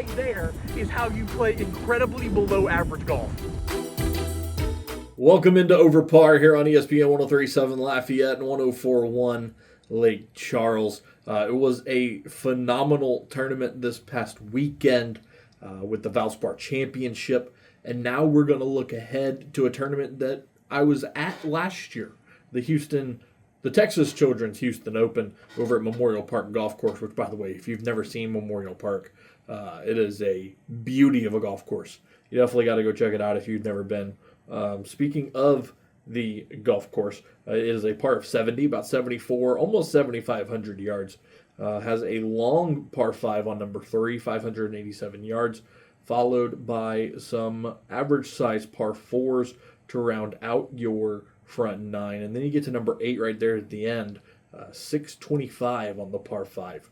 right there is how you play incredibly below average golf. Welcome into Over Par here on ESPN 103.7 Lafayette and 104.1 Lake Charles. It was a phenomenal tournament this past weekend with the Valspar Championship. And now we're going to look ahead to a tournament that I was at last year, the Texas Children's Houston Open over at Memorial Park Golf Course, which, by the way, if you've never seen Memorial Park, it is a beauty of a golf course. You definitely got to go check it out if you've never been. Speaking of the golf course, it is a par of 70, about 74, almost 7,500 yards. Has a long par 5 on number 3, 587 yards, followed by some average size par 4s to round out your front 9. And then you get to number 8 right there at the end, 625 on the par 5.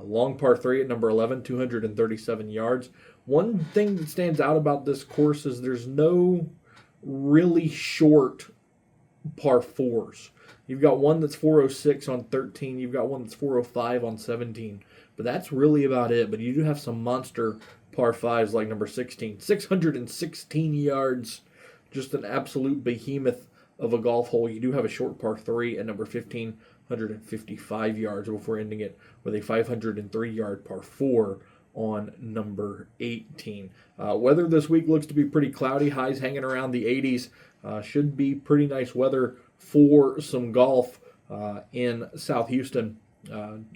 Long par 3 at number 11, 237 yards. One thing that stands out about this course is there's no really short par 4s. You've got one that's 406 on 13. You've got one that's 405 on 17. But that's really about it. But you do have some monster par 5s like number 16. 616 yards. Just an absolute behemoth of a golf hole. You do have a short par 3 at number 15. 155 yards before ending it with a 503-yard par 4 on number 18. Weather this week looks to be pretty cloudy. Highs hanging around the 80s. Should be pretty nice weather for some golf in South Houston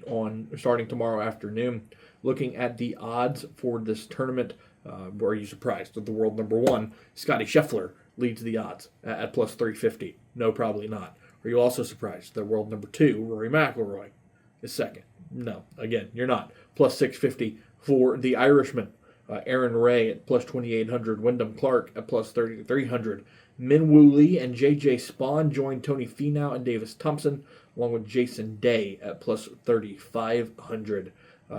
on starting tomorrow afternoon. Looking at the odds for this tournament, are you surprised that the world number 1, Scottie Scheffler, leads the odds at plus 350? No, probably not. Are you also surprised that world number 2, Rory McIlroy, is second? No, again, you're not. Plus 650 for the Irishman, Aaron Ray at plus 2,800, Wyndham Clark at plus 3,300. Min Woo Lee and J.J. Spawn join Tony Finau and Davis Thompson, along with Jason Day at plus 3,500.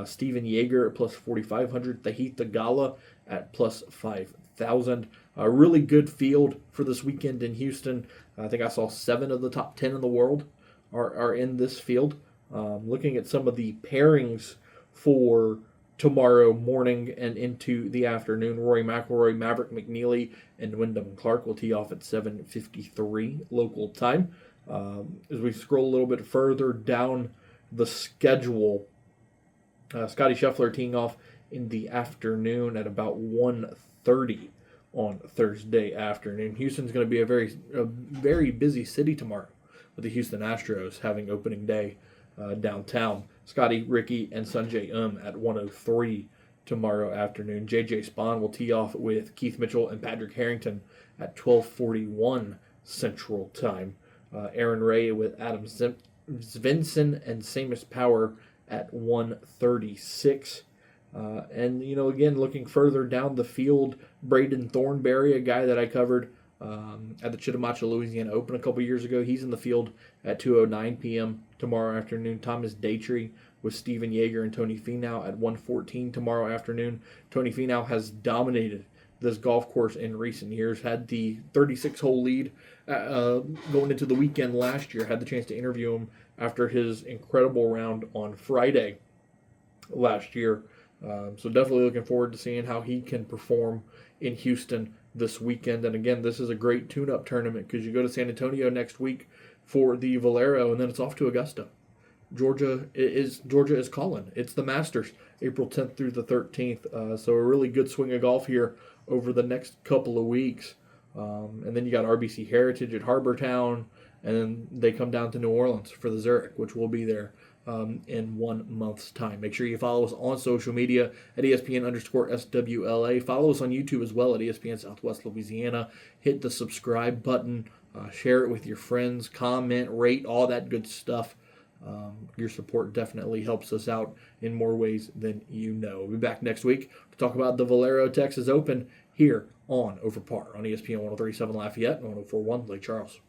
Steven Yeager at plus 4,500. Thahith Theegala at plus 5,000. A really good field for this weekend in Houston. I think I saw 7 of the top 10 in the world are in this field. Looking at some of the pairings for tomorrow morning and into the afternoon, Rory McIlroy, Maverick McNeely, and Wyndham Clark will tee off at 7:53 local time. As we scroll a little bit further down the schedule, Scottie Scheffler teeing off in the afternoon at about 1:30 on Thursday afternoon. Houston's going to be a very busy city tomorrow with the Houston Astros having opening day downtown. Scotty, Ricky, and Sanjay at 1:03 tomorrow afternoon. J.J. Spawn will tee off with Keith Mitchell and Patrick Harrington at 12:41 Central Time. Aaron Ray with Adam Svensson and Seamus Power at 1:36. And, again, looking further down the field, Braden Thornberry, a guy that I covered at the Chitimacha, Louisiana Open a couple years ago. He's in the field at 2:09 p.m. tomorrow afternoon. Thomas Daytree with Steven Yeager and Tony Finau at 1:14 tomorrow afternoon. Tony Finau has dominated this golf course in recent years, had the 36-hole lead going into the weekend last year. Had the chance to interview him after his incredible round on Friday last year. So definitely looking forward to seeing how he can perform in Houston this weekend. And again, this is a great tune-up tournament because you go to San Antonio next week for the Valero, and then it's off to Augusta. Georgia is calling. It's the Masters, April 10th through the 13th. So a really good swing of golf here over the next couple of weeks. And then you got RBC Heritage at Harbor Town, and then they come down to New Orleans for the Zurich, which will be there in 1 month's time. Make sure you follow us on social media at ESPN_SWLA. Follow us on YouTube as well at ESPN Southwest Louisiana. Hit the subscribe button. Share it with your friends. Comment, rate, all that good stuff. Your support definitely helps us out in more ways than you know. We'll be back next week to talk about the Valero Texas Open here on Over Par on ESPN 103.7 Lafayette and 104.1 Lake Charles.